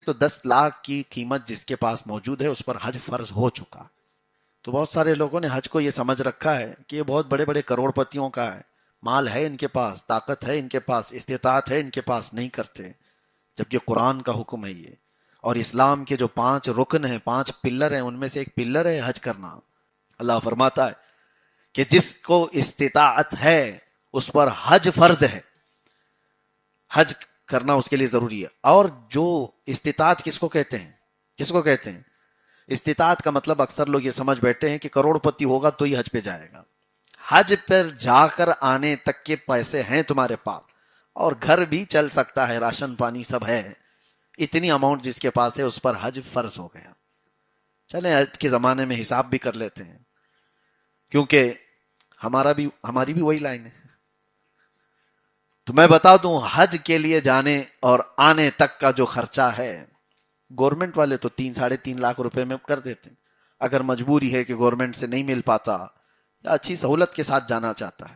تو 10 لاکھ کی قیمت جس کے پاس موجود ہے اس پر حج فرض ہو چکا. تو بہت سارے لوگوں نے حج کو یہ سمجھ رکھا ہے کہ یہ بہت بڑے بڑے کروڑ پتیوں کا ہے، مال ہے ان کے پاس، طاقت ہے ان کے پاس، استطاعت ہے ان کے پاس، نہیں کرتے. جبکہ قرآن کا حکم ہے یہ، اور اسلام کے جو 5 رکن ہیں، 5 پلر ہیں، ان میں سے ایک پلر ہے حج کرنا. اللہ فرماتا ہے کہ جس کو استطاعت ہے اس پر حج فرض ہے، حج کرنا اس کے لیے ضروری ہے. اور جو استطاعت کس کو کہتے ہیں؟ کس کو کہتے ہیں؟ استطاعت کا مطلب اکثر لوگ یہ سمجھ بیٹھے ہیں کہ کروڑ پتی ہوگا تو ہی حج پہ جائے گا. حج پر جا کر آنے تک کے پیسے ہیں تمہارے پاس، اور گھر بھی چل سکتا ہے، راشن پانی سب ہے، اتنی اماؤنٹ جس کے پاس ہے اس پر حج فرض ہو گیا. چلیں حج کے زمانے میں حساب بھی کر لیتے ہیں، کیونکہ ہماری بھی وہی لائن ہے. تو میں بتا دوں، حج کے لیے جانے اور آنے تک کا جو خرچہ ہے، گورنمنٹ والے تو 3-3.5 لاکھ روپے میں کر دیتے ہیں. اگر مجبوری ہے کہ گورنمنٹ سے نہیں مل پاتا یا اچھی سہولت کے ساتھ جانا چاہتا ہے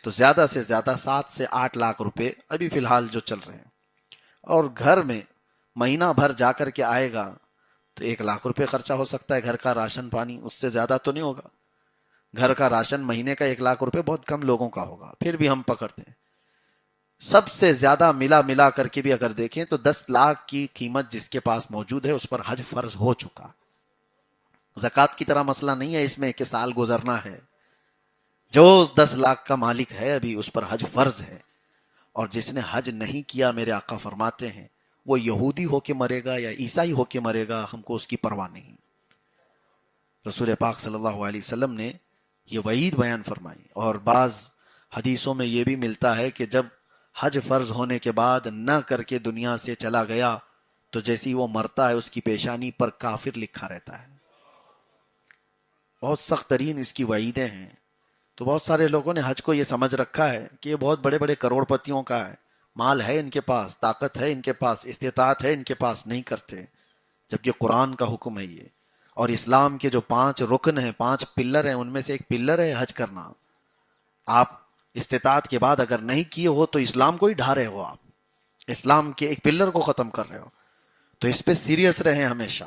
تو زیادہ سے زیادہ 7 سے 8 لاکھ روپے ابھی فی الحال جو چل رہے ہیں. اور گھر میں مہینہ بھر جا کر کے آئے گا تو 1 لاکھ روپے خرچہ ہو سکتا ہے، گھر کا راشن پانی، اس سے زیادہ تو نہیں ہوگا. گھر کا راشن مہینے کا 1 لاکھ روپے بہت کم لوگوں کا ہوگا، پھر بھی ہم پکڑتے ہیں. سب سے زیادہ ملا کر کے بھی اگر دیکھیں تو 10 لاکھ کی قیمت جس کے پاس موجود ہے اس پر حج فرض ہو چکا. زکوٰۃ کی طرح مسئلہ نہیں ہے اس میں کہ سال گزرنا ہے. جو 10 لاکھ کا مالک ہے ابھی اس پر حج فرض ہے. اور جس نے حج نہیں کیا، میرے آقا فرماتے ہیں وہ یہودی ہو کے مرے گا یا عیسائی ہو کے مرے گا، ہم کو اس کی پرواہ نہیں. رسول پاک صلی اللہ علیہ وسلم نے یہ وعید بیان فرمائی. اور بعض حدیثوں میں یہ بھی ملتا ہے کہ جب حج فرض ہونے کے بعد نہ کر کے دنیا سے چلا گیا تو جیسی وہ مرتا ہے اس کی پیشانی پر کافر لکھا رہتا ہے. بہت سخت ترین اس کی وعیدیں ہیں. تو بہت سارے لوگوں نے حج کو یہ سمجھ رکھا ہے کہ یہ بہت بڑے بڑے کروڑ پتیوں کا ہے، مال ہے ان کے پاس، طاقت ہے ان کے پاس، استطاعت ہے ان کے پاس، نہیں کرتے. جبکہ قرآن کا حکم ہے یہ، اور اسلام کے جو 5 رکن ہیں، 5 پلر ہیں، ان میں سے ایک پلر ہے حج کرنا. آپ استطاعت کے بعد اگر نہیں کیے ہو تو اسلام کو ہی ڈھا رہے ہو، آپ اسلام کے ایک پلر کو ختم کر رہے ہو. تو اس پہ سیریس رہیں ہمیشہ.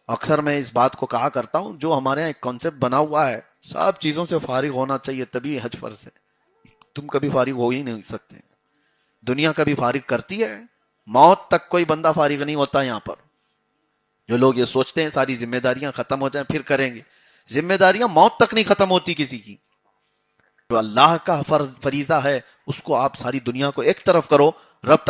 اکثر میں اس بات کو کہا کرتا ہوں، جو ہمارے یہاں ایک کانسیپٹ بنا ہوا ہے سب چیزوں سے فارغ ہونا چاہیے تبھی حج فرض ہے. تم کبھی فارغ ہو ہی نہیں سکتے. دنیا کبھی فارغ کرتی ہے؟ موت تک کوئی بندہ فارغ نہیں ہوتا. یہاں پر جو لوگ یہ سوچتے ہیں ساری ذمہ داریاں ختم ہو جائیں پھر کریں گے، ذمہ داریاں موت تک نہیں ختم ہوتی کسی کی. جو اللہ کا فریضہ ہے اس کو آپ ساری دنیا کو ایک طرف کرو، رب